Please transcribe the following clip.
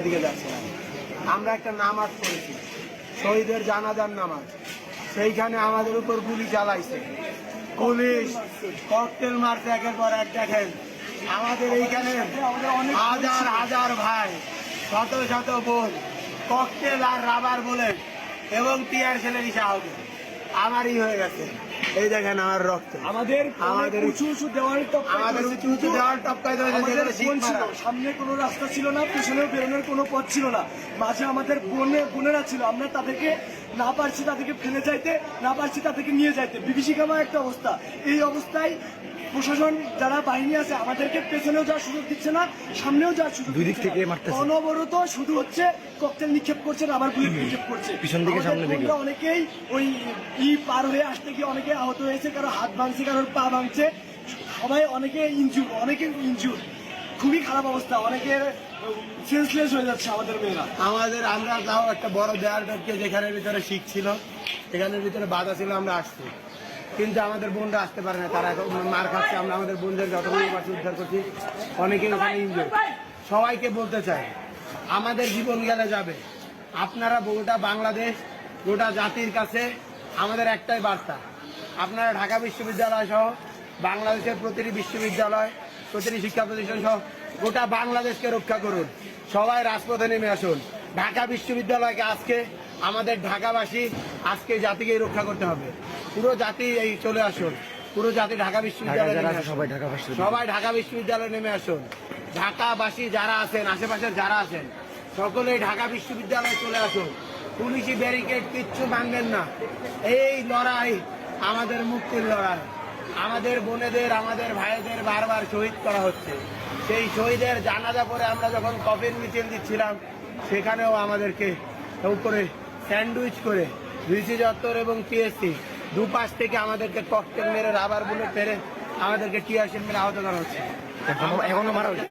দিকে যাচ্ছিলাম, আমরা একটা নামাজ পড়েছি, শহীদের জানাজার নামাজ। সেইখানে আমাদের উপর গুলি চালাইছে, পুলিশ ককটেল মারছে একের পর এক। দেখেন আমাদের এইখানে হাজার হাজার ভাই, শত শত বোন, ককটেল আর রাবার বুলেট এবং টিয়ার সেলেরই আহত। আমারই হয়ে গেছে। এই দেখেন আমার রক্ত। আমাদের উঁচু উঁচু দেওয়াল টপকাইতে সামনে কোনো রাস্তা ছিল না, পিছনেও বেরোনোর কোনো পথ ছিল না। মাঝে আমাদের বোনেরা ছিল, আমরা তাদেরকে না পারছি তাদেরকে ফেলে যাইতে, না পারছি তাদেরকে নিয়ে যাইতে। বিভীষিকাময় একটা অবস্থা। এই অবস্থায় প্রশাসন যারা বাহিনী আছে আমাদেরকে পেছনেও যাওয়ার সুযোগ দিচ্ছে না, সামনেও যাওয়ার সুযোগ দুই দিক থেকে মারতেছে। অনবরত শুধু হচ্ছে ককটেল নিক্ষেপ করছে, রাবার বুলেট নিক্ষেপ করছে পিছন দিকে সামনে দিকে। অনেকেই ওই পার হয়ে আসতে গিয়ে অনেকে আহত হয়েছে, কারো হাত ভাঙছে, কারোর পা ভাঙছে, সবাই অনেকে ইনজুর। খুবই খারাপ অবস্থা, অনেকের সেন্সলেস হয়ে যাচ্ছে আমাদের মেয়েরা। আমরা তাও একটা বড় দেয়াল টপকে যেখানের ভিতরে শিখছিল, সেখানের ভিতরে বাধা ছিল, আমরা আসছি, কিন্তু আমাদের বোনরা আসতে পারে না, তারা এখন মার খাচ্ছে। আমরা আমাদের বোনদের যতগুলো পাশে উদ্ধার করছি, অনেকেই ওখানে ইনজুর। সবাইকে বলতে চাই, আমাদের জীবন গেলে যাবে, আপনারা গোটা বাংলাদেশ, গোটা জাতির কাছে আমাদের একটাই বার্তা, আপনারা ঢাকা বিশ্ববিদ্যালয় সহ বাংলাদেশের প্রতিটি বিশ্ববিদ্যালয়, প্রতিটি শিক্ষা প্রতিষ্ঠান সহ গোটা বাংলাদেশকে রক্ষা করুন। সবাই রাজপথে নেমে আসুন। ঢাকা বিশ্ববিদ্যালয়কে আজকে আমাদের ঢাকাবাসী, আজকে জাতিকে রক্ষা করতে হবে। পুরো জাতি এই চলে আসুন, পুরো জাতি ঢাকা বিশ্ববিদ্যালয়ে সবাই ঢাকা বিশ্ববিদ্যালয়ে নেমে আসুন। ঢাকাবাসী যারা আছেন, আশেপাশের যারা আছেন, সকলেই ঢাকা বিশ্ববিদ্যালয়ে চলে আসুন। পুলিশি ব্যারিকেড কিচ্ছু ভাঙবেন না। এই লড়াই আমাদের মুক্তির লড়াই। আমাদের বোনেদের, আমাদের ভাইদের বারবার শহীদ করা হচ্ছে। সেই শহীদের জানাজা পরে আমরা যখন কফিন মিছিল দিচ্ছিলাম, সেখানেও আমাদেরকে উপরে স্যান্ডউইচ করে ভিসি চত্বর এবং টিএসসি দুপাশ থেকে আমাদেরকে ককটেল মেরে, রাবার বুলেট মেরে, আমাদেরকে টিয়ার সেল মেরে আহত করা হচ্ছে। এখনো মারা হচ্ছে।